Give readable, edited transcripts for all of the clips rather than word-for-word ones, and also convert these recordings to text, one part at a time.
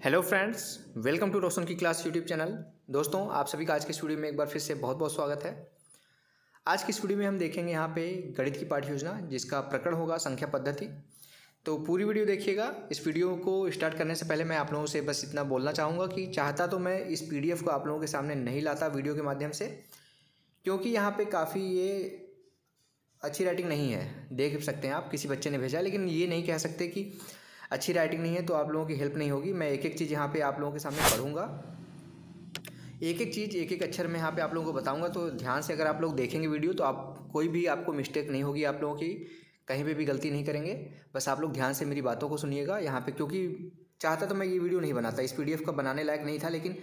Hello friends, welcome to रोशन की class YouTube channel. दोस्तों, आप सभी का आज के इस वीडियो में एक बार फिर से बहुत बहुत स्वागत है। आज की इस वीडियो में हम देखेंगे यहाँ पे गणित की पाठ्य योजना, जिसका प्रकरण होगा संख्या पद्धति। तो पूरी वीडियो देखिएगा। इस वीडियो को स्टार्ट करने से पहले मैं आप लोगों से बस इतना बोलना चाहूँगा कि चाहता तो मैं इस PDF को आप लोगों के सामने नहीं लाता वीडियो के माध्यम से, क्योंकि यहाँ पर काफ़ी ये अच्छी राइटिंग नहीं है। देख सकते हैं आप, किसी बच्चे ने भेजा, लेकिन ये नहीं कह सकते कि अच्छी राइटिंग नहीं है तो आप लोगों की हेल्प नहीं होगी। मैं एक एक चीज़ यहाँ पे आप लोगों के सामने पढ़ूंगा, एक एक चीज़ एक एक अक्षर में यहाँ पे आप लोगों को बताऊंगा। तो ध्यान से अगर आप लोग देखेंगे वीडियो तो आप कोई भी आपको मिस्टेक नहीं होगी, आप लोगों की कहीं पे भी गलती नहीं करेंगे। बस आप लोग ध्यान से मेरी बातों को सुनिएगा यहाँ पे, क्योंकि चाहता तो मैं ये वीडियो नहीं बनाता, इस PDF का बनाने लायक नहीं था, लेकिन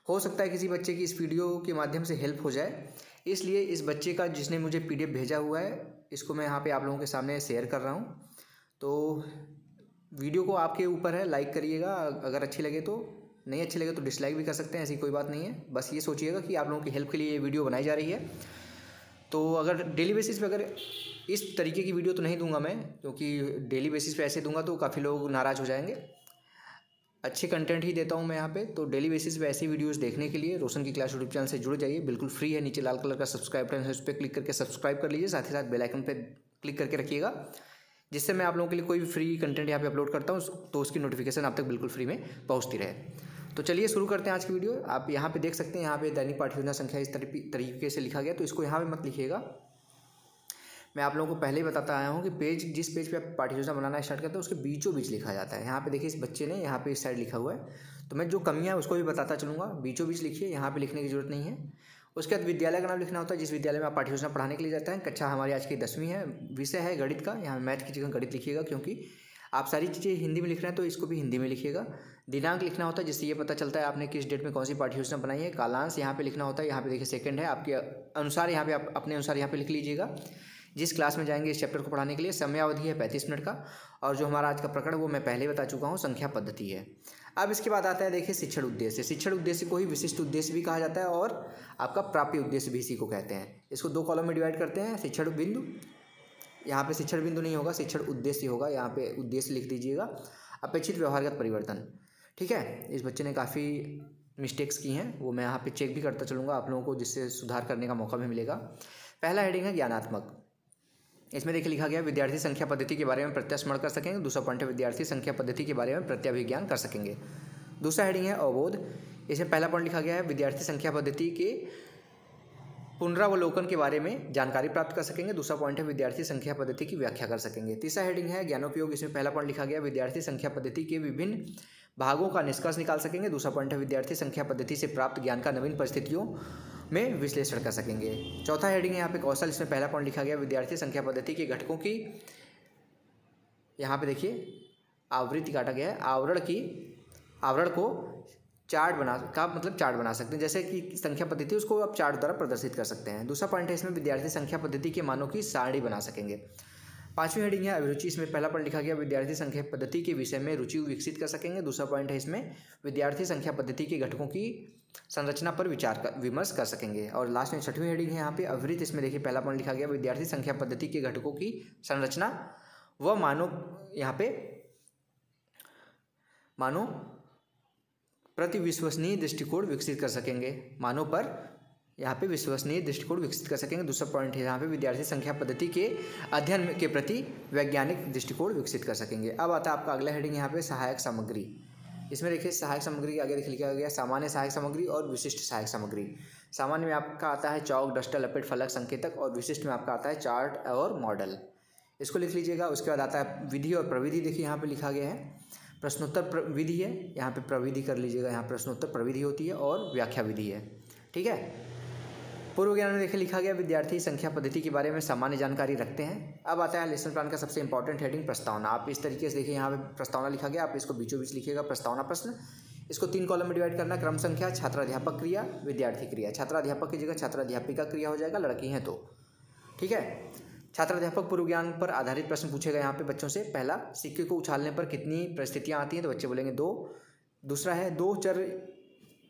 हो सकता है किसी बच्चे की इस वीडियो के माध्यम से हेल्प हो जाए, इसलिए इस बच्चे का जिसने मुझे PDF भेजा हुआ है इसको मैं यहाँ पर आप लोगों के सामने शेयर कर रहा हूँ। तो वीडियो को आपके ऊपर है, लाइक करिएगा, अगर अच्छी लगे तो, नहीं अच्छी लगे तो डिसलाइक भी कर सकते हैं, ऐसी कोई बात नहीं है। बस ये सोचिएगा कि आप लोगों की हेल्प के लिए ये वीडियो बनाई जा रही है। तो अगर डेली बेसिस पे, अगर इस तरीके की वीडियो तो नहीं दूंगा मैं, क्योंकि डेली बेसिस पे ऐसे दूंगा तो काफ़ी लोग नाराज़ हो जाएंगे। अच्छे कंटेंट ही देता हूँ मैं यहाँ पे। तो डेली बेसिस पे ऐसी वीडियोस देखने के लिए रोशन की क्लास यूट्यूब चैनल से जुड़ जाइए, बिल्कुल फ्री है। नीचे लाल कलर का सब्सक्राइब बटन है, उस पर क्लिक करके सब्सक्राइब कर लीजिए, साथ ही साथ बेल आइकन पर क्लिक करके रखिएगा, जिससे मैं आप लोगों के लिए कोई भी फ्री कंटेंट यहाँ पे अपलोड करता हूँ तो उसकी नोटिफिकेशन आप तक बिल्कुल फ्री में पहुँचती रहे। तो चलिए शुरू करते हैं आज की वीडियो। आप यहाँ पे देख सकते हैं, यहाँ पे दैनिक पाठ्य योजना संख्या इस तरीके से लिखा गया, तो इसको यहाँ पे मत लिखिएगा। मैं आप लोगों को पहले ही बताता आया हूँ कि जिस पेज पे आप पाठ्य योजना बनाना स्टार्ट करते हैं उसके बीचों बीच लिखा जाता है। यहाँ पे देखिए, इस बच्चे ने यहाँ पे इस साइड लिखा हुआ है, तो मैं जो कमियाँ है उसको भी बताता चलूँगा। बीचों बीच लिखिए, यहाँ पे लिखने की जरूरत नहीं है। उसके बाद विद्यालय का नाम लिखना होता है, जिस विद्यालय में आप पाठ्य योजना पढ़ाने के लिए जाते हैं। कक्षा हमारी आज की 10वीं है, विषय है गणित का। यहाँ मैथ की जगह गणित लिखिएगा, क्योंकि आप सारी चीज़ें हिंदी में लिख रहे हैं तो इसको भी हिंदी में लिखिएगा। दिनांक लिखना होता है, जिससे ये पता चलता है आपने किस डेट में कौन सी पाठ्य योजना बनाई है। कालांश यहाँ पे लिखना होता है, यहाँ पे देखिए सेकंड है, आपके अनुसार यहाँ पे आप अपने अनुसार यहाँ पे लिख लीजिएगा। जिस क्लास में जाएंगे इस चैप्टर को पढ़ाने के लिए, समयावधि है 35 मिनट का। और जो हमारा आज का प्रकरण वो मैं पहले ही बता चुका हूँ, संख्या पद्धति है। अब इसके बाद आता है देखिए शिक्षण उद्देश्य। शिक्षण उद्देश्य को ही विशिष्ट उद्देश्य भी कहा जाता है और आपका प्राप्य उद्देश्य भी इसी को कहते हैं। इसको दो कॉलम में डिवाइड करते हैं। शिक्षण बिंदु, यहाँ पे शिक्षण बिंदु नहीं होगा, शिक्षण उद्देश्य होगा, यहाँ पे उद्देश्य लिख दीजिएगा। अपेक्षित व्यवहारगत परिवर्तन, ठीक है। इस बच्चे ने काफ़ी मिस्टेक्स की हैं, वो मैं यहाँ पे चेक भी करता चलूँगा आप लोगों को, जिससे सुधार करने का मौका भी मिलेगा। पहला हेडिंग है ज्ञानात्मक। इसमें देखिए लिखा गया, विद्यार्थी संख्या पद्धति के बारे में प्रत्यास्मरण कर सकेंगे। दूसरा पॉइंट है, विद्यार्थी संख्या पद्धति के बारे में प्रत्याभिज्ञान कर सकेंगे। दूसरा हेडिंग है अवबोध। इसमें पहला पॉइंट लिखा गया है, विद्यार्थी संख्या पद्धति के पुनरावलोकन के बारे में जानकारी प्राप्त कर सकेंगे। दूसरा पॉइंट है, विद्यार्थी संख्या पद्धति की व्याख्या कर सकेंगे। तीसरा हेडिंग है ज्ञानोपयोग। इसमें पहला पॉइंट लिखा गया, विद्यार्थी संख्या पद्धति के विभिन्न भागों का निष्कर्ष निकाल सकेंगे। दूसरा पॉइंट है, विद्यार्थी संख्या पद्धति से प्राप्त ज्ञान का नवीन परिस्थितियों में विश्लेषण कर सकेंगे। चौथा हेडिंग है यहाँ पे कौशल। इसमें पहला पॉइंट लिखा गया, विद्यार्थी संख्या पद्धति के घटकों की, यहाँ पे देखिए आवृत्ति काटा गया है, आवरण को चार्ट बना सकते हैं। जैसे कि संख्या पद्धति उसको आप चार्ट द्वारा प्रदर्शित कर सकते हैं। दूसरा पॉइंट है, इसमें विद्यार्थी संख्या पद्धति के मानों की सारणी बना सकेंगे। पांचवी हेडिंग है अभिरुचि। इसमें पहला पॉइंट लिखा गया, विद्यार्थी संख्या पद्धति के विषय में रुचि विकसित कर सकेंगे। दूसरा पॉइंट है, इसमें विद्यार्थी संख्या पद्धति के घटकों की संरचना पर विमर्श कर सकेंगे। और लास्ट में छठवीं हेडिंग है यहाँ पे अवृत्त। इसमें देखिए पहला पॉइंट लिखा गया, विद्यार्थी संख्या पद्धति के घटकों की संरचना व मानव प्रति विश्वसनीय दृष्टिकोण विकसित कर सकेंगे। मानव पर यहाँ पे विश्वसनीय दृष्टिकोण विकसित कर सकेंगे। दूसरा पॉइंट है यहाँ पे विद्यार्थी संख्या पद्धति के अध्ययन के प्रति वैज्ञानिक दृष्टिकोण विकसित कर सकेंगे। अब आता है आपका अगला हेडिंग यहाँ पे सहायक सामग्री। इसमें देखिए सहायक सामग्री के आगे लिखा गया सामान्य सहायक सामग्री और विशिष्ट सहायक सामग्री। सामान्य में आपका आता है चौक, डस्टर, लपेट, फलक, संकेतक, और विशिष्ट में आपका आता है चार्ट और मॉडल। इसको लिख लीजिएगा। उसके बाद आता है विधि और प्रविधि। देखिए यहाँ पे लिखा गया है प्रश्नोत्तर विधि है, यहाँ पे प्रविधि कर लीजिएगा। यहाँ प्रश्नोत्तर प्रविधि होती है और व्याख्या विधि है, ठीक है। पूर्व ज्ञान में देखिए लिखा गया, विद्यार्थी संख्या पद्धति के बारे में सामान्य जानकारी रखते हैं। अब आता है लेसन प्लान का सबसे इंपॉर्टेंट हेडिंग प्रस्तावना। आप इस तरीके से देखिए, यहाँ पे प्रस्तावना लिखा गया, आप इसको बीचों बीच लिखिएगा, प्रस्तावना प्रश्न। इसको 3 कॉलम में डिवाइड करना, क्रम संख्या, छात्राध्यापक क्रिया, विद्यार्थी क्रिया। छात्राध्यापक की जगह छात्राध्यापिका क्रिया हो जाएगा, लड़की हैं तो, ठीक है। छात्राध्यापक पूर्व ज्ञान पर आधारित प्रश्न पूछेगा यहाँ पे बच्चों से। पहला, सिक्के को उछालने पर कितनी परिस्थितियाँ आती हैं, तो बच्चे बोलेंगे 2। दूसरा है 2 चर,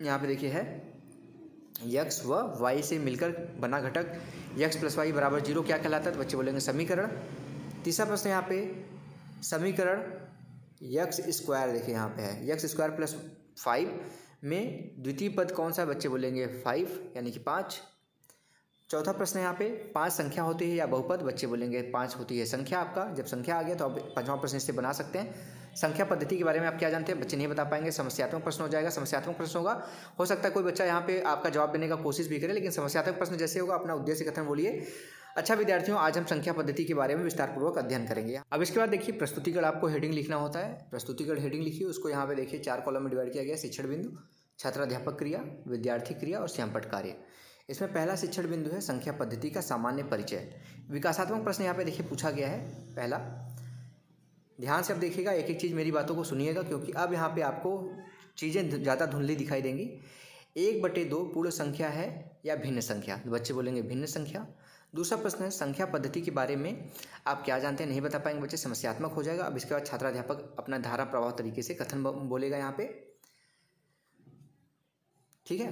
यहाँ पे देखिए है x व y से मिलकर बना घटक x + y = 0 क्या कहलाता है, तो बच्चे बोलेंगे समीकरण। तीसरा प्रश्न यहाँ पे समीकरण x² देखिए यहाँ पे है x² + 5 में द्वितीय पद कौन सा बच्चे बोलेंगे 5 यानी कि 5। चौथा प्रश्न है यहाँ पे 5 संख्या होती है या बहुपद, बच्चे बोलेंगे 5 होती है संख्या। आपका जब संख्या आ गया तो आप 5वां प्रश्न इससे बना सकते हैं। संख्या पद्धति के बारे में आप क्या जानते हैं, बच्चे नहीं बता पाएंगे। समस्यात्मक प्रश्न हो जाएगा, समस्यात्मक प्रश्न होगा। हो सकता है कोई बच्चा यहाँ पे आपका जवाब देने का कोशिश भी करे, लेकिन समस्यात्मक प्रश्न जैसे होगा अपना उद्देश्य कथन बोलिए। अच्छा विद्यार्थियों, आज हम संख्या पद्धति के बारे में विस्तारपूर्वक अध्ययन करेंगे। अब इसके बाद देखिए प्रस्तुतिगढ़ आपको हेडिंग लिखना होता है। प्रस्तुतिगढ़ हेडिंग लिखिए, उसको यहाँ पे देखिए 4 कॉलम में डिवाइड किया गया। शिक्षण बिंदु, छात्राध्यापक क्रिया, विद्यार्थी क्रिया और श्यामपट्ट कार्य। इसमें पहला शिक्षण बिंदु है संख्या पद्धति का सामान्य परिचय। विकासात्मक प्रश्न यहाँ पे देखिए पूछा गया है। पहला, ध्यान से अब देखिएगा, एक एक चीज़ मेरी बातों को सुनिएगा, क्योंकि अब यहाँ पे आपको चीज़ें ज़्यादा धुंधली दिखाई देंगी। 1/2 पूर्ण संख्या है या भिन्न संख्या, बच्चे बोलेंगे भिन्न संख्या। दूसरा प्रश्न है संख्या पद्धति के बारे में आप क्या जानते हैं, नहीं बता पाएंगे बच्चे, समस्यात्मक हो जाएगा। अब इसके बाद छात्राध्यापक अपना धारा प्रवाह तरीके से कथन बोलेगा यहाँ पे, ठीक है।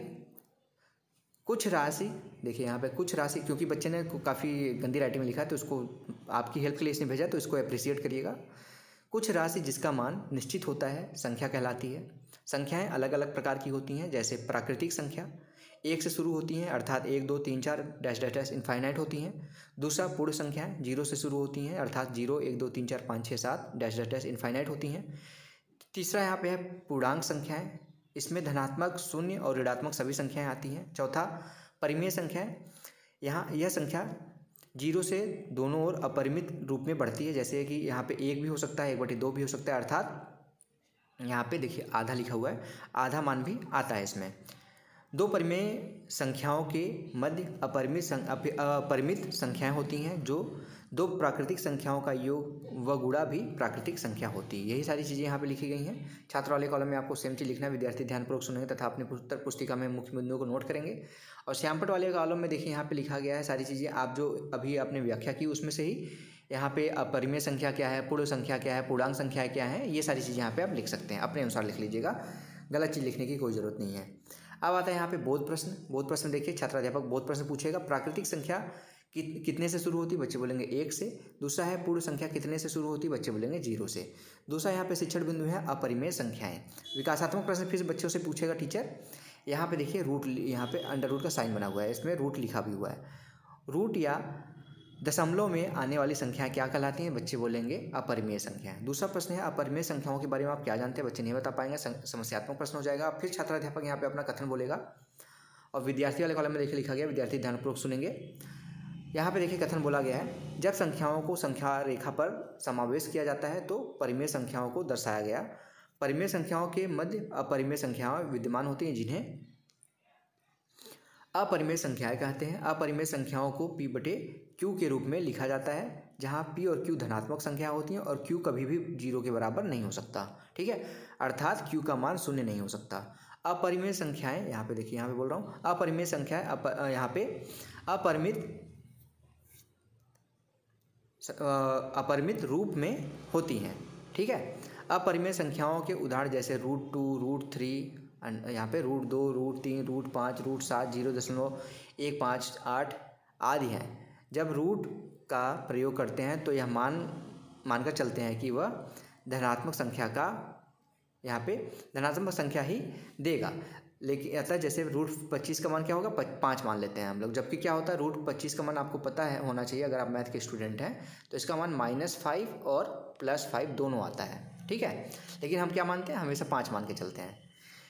कुछ राशि, देखिए यहाँ पे कुछ राशि, क्योंकि बच्चे ने काफ़ी गंदी राइटिंग में लिखा है तो उसको आपकी हेल्प के लिए इसने भेजा, तो इसको अप्रिशिएट करिएगा। कुछ राशि जिसका मान निश्चित होता है संख्या कहलाती है। संख्याएं अलग अलग प्रकार की होती हैं, जैसे प्राकृतिक संख्या 1 से शुरू होती हैं, अर्थात 1 2 3 4 डैश डैश डैश इनफाइनाइट होती हैं। दूसरा पूर्ण संख्याएं 0 से शुरू होती हैं, अर्थात 0 1 2 3 4 5 6 7 डैश डैश डैश इनफाइनाइट होती हैं। तीसरा यहाँ पे है पूर्णांक संख्याएं, इसमें धनात्मक, शून्य और ऋणात्मक सभी संख्याएं आती हैं। चौथा परिमेय संख्याएं, यहाँ यह संख्या 0 से दोनों ओर अपरिमित रूप में बढ़ती है, जैसे कि यहाँ पे 1 भी हो सकता है, 1/2 भी हो सकता है, अर्थात यहाँ पे देखिए आधा लिखा हुआ है, आधा मान भी आता है इसमें। 2 परिमेय संख्याओं के मध्य अपरिमित संख्याएं होती हैं, जो 2 प्राकृतिक संख्याओं का योग व गुणा भी प्राकृतिक संख्या होती है। यही सारी चीज़ें यहाँ पे लिखी गई हैं। छात्र वाले कॉलम में आपको सेम चीज़ लिखना है, विद्यार्थी ध्यानपूर्वक सुनेंगे तथा अपने उत्तर पुस्तिका में मुख्य बिंदुओं को नोट करेंगे। और श्यामपट्ट वाले कॉलम में देखिए यहाँ पे लिखा गया है सारी चीज़ें, आप जो अभी आपने व्याख्या की उसमें से ही यहाँ पे अपरिमेय संख्या क्या है, पूर्ण संख्या क्या है, पूर्णांक संख्या क्या है, ये सारी चीज़ें यहाँ पे आप लिख सकते हैं, अपने अनुसार लिख लीजिएगा, गलत चीज़ लिखने की कोई ज़रूरत नहीं है। अब आता है यहाँ पे बोध प्रश्न। बोध प्रश्न देखिए, छात्राध्यापक बोध प्रश्न पूछेगा। प्राकृतिक संख्या कितने से शुरू होती है, बच्चे बोलेंगे 1 से। दूसरा है पूर्ण संख्या कितने से शुरू होती है, बच्चे बोलेंगे 0 से। दूसरा यहाँ पे शिक्षण बिंदु है अपरिमेय संख्याएं। विकासात्मक प्रश्न फिर बच्चों से पूछेगा टीचर। यहाँ पे देखिए रूट, यहाँ पे अंडर रूट का साइन बना हुआ है, इसमें रूट लिखा भी हुआ है। रूट या दशमलव में आने वाली संख्याएं क्या कहलाती हैं, बच्चे बोलेंगे अपरिमेय संख्याएं। दूसरा प्रश्न है अपरिमेय संख्याओं के बारे में आप क्या जानते हैं, बच्चे नहीं बता पाएंगे, समस्यात्मक प्रश्न हो जाएगा। फिर छात्राध्यापक यहाँ पे अपना कथन बोलेगा। और विद्यार्थी वाले कॉलम में देखिए लिखा गया, विद्यार्थी ध्यानपूर्वक सुनेंगे। यहाँ पे देखिए कथन बोला गया है, जब संख्याओं को संख्या रेखा पर समावेश किया जाता है तो परिमेय संख्याओं को दर्शाया गया। परिमेय संख्याओं के मध्य अपरिमेय संख्याएं विद्यमान होती हैं, जिन्हें अपरिमेय संख्याएं कहते हैं। अपरिमेय संख्याओं को P/Q के रूप में लिखा जाता है, जहाँ P और Q धनात्मक संख्या होती हैं और Q कभी भी 0 के बराबर नहीं हो सकता, ठीक है, अर्थात Q का मान 0 नहीं हो सकता। अपरिमेय संख्याएं, यहाँ पे देखिए, यहाँ पे बोल रहा हूँ अपरिमेय संख्याएं यहाँ पे अपरिमित रूप में होती हैं, ठीक है। अपरिमेय संख्याओं के उदाहरण जैसे √2, √3, यहाँ पे √2, √3, √5, √7, 0.158 आदि हैं। जब रूट का प्रयोग करते हैं तो यह मानकर चलते हैं कि वह धनात्मक संख्या का, यहाँ पे धनात्मक संख्या ही देगा। लेकिन अतः जैसे √25 का मान क्या होगा, 5 मान लेते हैं हम लोग, जबकि क्या होता है √25 का मान आपको पता है होना चाहिए, अगर आप मैथ के स्टूडेंट हैं तो इसका मान -5 और +5 दोनों आता है, ठीक है। लेकिन हम क्या मानते हैं, हमेशा 5 मान के चलते हैं,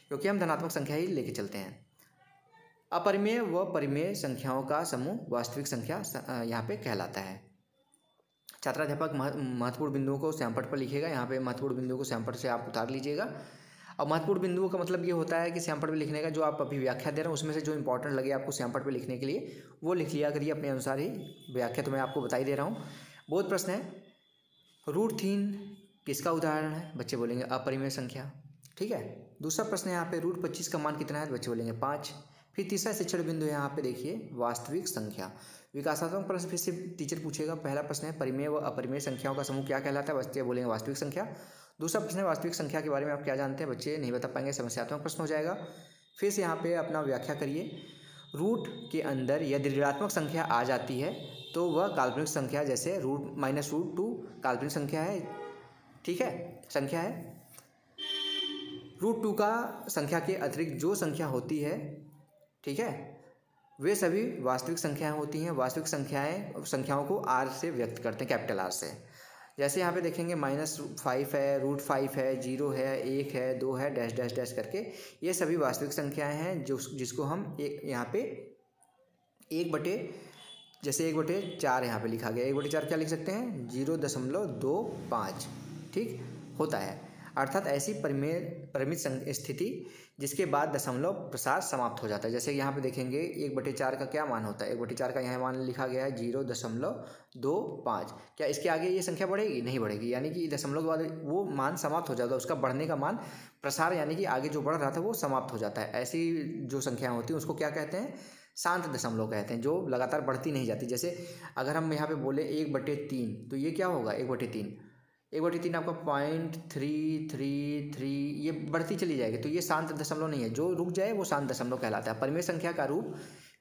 क्योंकि हम धनात्मक संख्या ही लेके चलते हैं। अपरिमेय व परिमेय संख्याओं का समूह वास्तविक संख्या यहाँ पे कहलाता है। छात्राध्यापक महत्वपूर्ण बिंदुओं को श्यामपट्ट पर लिखेगा। यहाँ पे महत्वपूर्ण बिंदुओं को श्यामपट्ट से आप उतार लीजिएगा। और महत्वपूर्ण बिंदुओं का मतलब ये होता है कि श्यामपट्ट पे लिखने का, जो आप अभी व्याख्या दे रहे हैं उसमें से जो इंपॉर्टेंट लगे आपको श्यामपट्ट पे लिखने के लिए, वो लिख लिया करिए अपने अनुसार ही। व्याख्या तो मैं आपको बता ही दे रहा हूँ। बोध प्रश्न है, √3 किसका उदाहरण है, बच्चे बोलेंगे अपरिमेय संख्या, ठीक है। दूसरा प्रश्न है यहाँ पे √25 का मान कितना है, बच्चे बोलेंगे 5। फिर तीसरा शिक्षण बिंदु है यहाँ पे देखिए वास्तविक संख्या। विकासात्मक प्रश्न फिर से टीचर पूछेगा। पहला प्रश्न है परिमेय व अपरिमेय संख्याओं का समूह क्या कहलाता है, बच्चे बोलेंगे वास्तविक संख्या। दूसरा प्रश्न है वास्तविक संख्या के बारे में आप क्या जानते हैं, बच्चे नहीं बता पाएंगे, समस्यात्मक प्रश्न हो जाएगा। फिर से यहाँ पे अपना व्याख्या करिए। रूट के अंदर यदि ऋणात्मक संख्या आ जाती है तो वह काल्पनिक संख्या, जैसे -√2 काल्पनिक संख्या है, ठीक है, संख्या है। √2 का संख्या के अतिरिक्त जो संख्या होती है, ठीक है, वे सभी वास्तविक संख्याएं होती हैं। वास्तविक संख्याओं को R से व्यक्त करते हैं, कैपिटल R से। जैसे यहाँ पे देखेंगे -5 है, √5 है, 0 है, 1 है, 2 है, डैश डैश डैश करके, ये सभी वास्तविक संख्याएं हैं जिसको हम यहाँ पे 1/4 यहाँ पे लिखा गया। 1/4 क्या लिख सकते हैं? 0.25 ठीक होता है। अर्थात ऐसी परिमित स्थिति जिसके बाद दशमलव प्रसार समाप्त हो जाता है। जैसे यहाँ पे देखेंगे 1/4 का क्या मान होता है? 1/4 का यहाँ मान लिखा गया है 0.25। क्या इसके आगे ये संख्या बढ़ेगी? नहीं बढ़ेगी, यानी कि दशमलव के बाद वो मान समाप्त हो जाता है, उसका बढ़ने का मान प्रसार, यानी कि आगे जो बढ़ रहा था वो समाप्त हो जाता है। ऐसी जो संख्याएँ होती हैं उसको क्या कहते हैं? शांत दशमलव कहते हैं, जो लगातार बढ़ती नहीं जाती। जैसे अगर हम यहाँ पे बोले 1/3, तो ये क्या होगा? 1/3 आपका 0.333, ये बढ़ती चली जाएगी, तो ये शांत दशमलव नहीं है। जो रुक जाए वो शांत दशमलव कहलाता है। परिमेय संख्या का रूप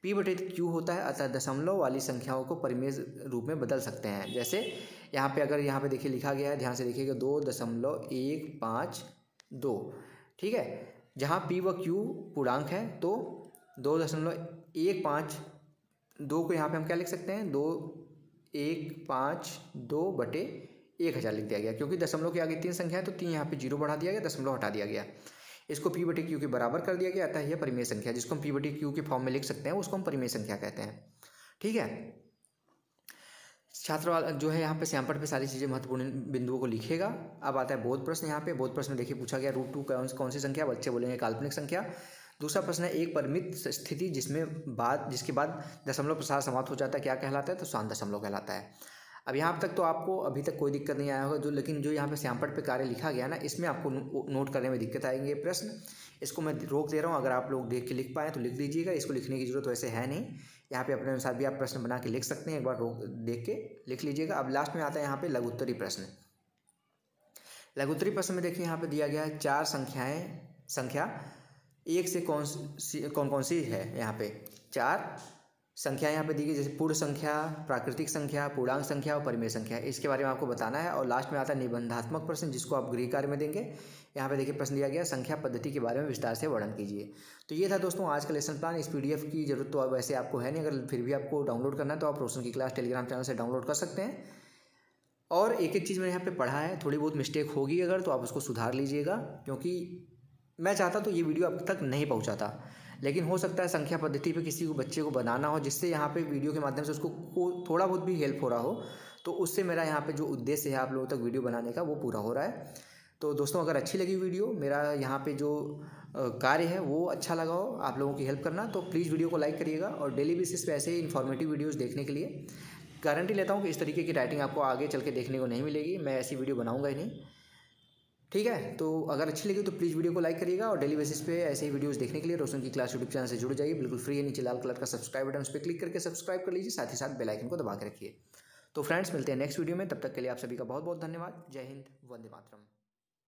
P/Q होता है, अतः दशमलव वाली संख्याओं को परिमेय रूप में बदल सकते हैं। जैसे यहाँ पे अगर यहाँ पे देखिए लिखा गया है, ध्यान से देखिएगा, 2.152, ठीक है। जहाँ P व Q पूर्णांक है तो 2.152 को यहाँ पे हम क्या लिख सकते हैं? 2152/1000 लिख दिया गया, क्योंकि दशमलव के आगे 3 संख्या है तो 3 यहाँ पे 0 बढ़ा दिया गया, दशमलव हटा दिया गया। इसको P/Q के बराबर कर दिया गया, अतः यह परिमेय संख्या, जिसको हम P/Q के फॉर्म में लिख सकते हैं, उसको हम परिमेय संख्या कहते हैं, ठीक है। छात्र जो है यहाँ पे श्यामपट्ट पे सारी चीज़ें महत्वपूर्ण बिंदुओं को लिखेगा। अब आता है बोध प्रश्न। यहाँ पे बोध प्रश्न में देखिए पूछा गया √2 कौन सी संख्या? बच्चे बोलेंगे काल्पनिक संख्या। दूसरा प्रश्न है एक परिमित स्थिति जिसके बाद दशमलव प्रसार समाप्त हो जाता है, क्या कहलाता है? तो शांत दशमलव कहलाता है। अब यहाँ तक तो आपको अभी तक कोई दिक्कत नहीं आया होगा, लेकिन जो यहाँ पे श्यामपट्ट पे कार्य लिखा गया ना, इसमें आपको नोट करने में दिक्कत आएंगे प्रश्न। इसको मैं रोक दे रहा हूँ, अगर आप लोग देख के लिख पाएँ तो लिख लीजिएगा, इसको लिखने की जरूरत वैसे है नहीं। यहाँ पे अपने अनुसार भी आप प्रश्न बना के लिख सकते हैं, एक बार देख के लिख लीजिएगा। अब लास्ट में आता है यहाँ पे लघुत्तरी प्रश्न। लघुत्तरी प्रश्न में देखिए यहाँ पे दिया गया है 4 संख्या 1 से कौन सी है? यहाँ पे 4 संख्या यहाँ पे दी गई, जैसे पूर्ण संख्या, प्राकृतिक संख्या, पूर्णांक संख्या और परिमेय संख्या, इसके बारे में आपको बताना है। और लास्ट में आता है निबंधात्मक प्रश्न, जिसको आप गृह कार्य में देंगे। यहाँ पे देखिए प्रश्न दिया गया संख्या पद्धति के बारे में विस्तार से वर्णन कीजिए। तो ये था दोस्तों आज का लेसन प्लान। इस PDF की जरूरत तो वैसे आपको है नहीं, अगर फिर भी आपको डाउनलोड करना है तो आप रोशन की क्लास टेलीग्राम चैनल से डाउनलोड कर सकते हैं। और एक चीज़ मैंने यहाँ पर पढ़ा है, थोड़ी बहुत मिस्टेक होगी अगर, तो आप उसको सुधार लीजिएगा, क्योंकि मैं चाहता तो ये वीडियो आप तक नहीं पहुँचाता, लेकिन हो सकता है संख्या पद्धति पे किसी को बच्चे को बनाना हो, जिससे यहाँ पे वीडियो के माध्यम से उसको थोड़ा बहुत भी हेल्प हो रहा हो, तो उससे मेरा यहाँ पे जो उद्देश्य है आप लोगों तक वीडियो बनाने का वो पूरा हो रहा है। तो दोस्तों अगर अच्छी लगी वीडियो, मेरा यहाँ पे जो कार्य है वो अच्छा लगा हो आप लोगों की हेल्प करना, तो प्लीज़ वीडियो को लाइक करिएगा। और डेली बेसिस पे ऐसे ही इन्फॉर्मेटिव वीडियोज़ देखने के लिए गारंटी लेता हूँ कि इस तरीके की राइटिंग आपको आगे चल के देखने को नहीं मिलेगी, मैं ऐसी वीडियो बनाऊँगा ही नहीं, ठीक है। तो अगर अच्छी लगी तो प्लीज़ वीडियो को लाइक करिएगा, और डेली बेसिस पे ऐसे ही वीडियोस देखने के लिए रोशन की क्लास यूट्यूब चैनल से जुड़ जाइए, बिल्कुल फ्री है। नीचे लाल कलर का सब्सक्राइब बटन, उस पर क्लिक करके सब्सक्राइब कर लीजिए, साथ ही साथ बेल आइकन को दबा के रखिए। तो फ्रेंड्स मिलते हैं नेक्स्ट वीडियो में, तब तक के लिए आप सभी का बहुत बहुत धन्यवाद। जय हिंद, वंदे मातरम।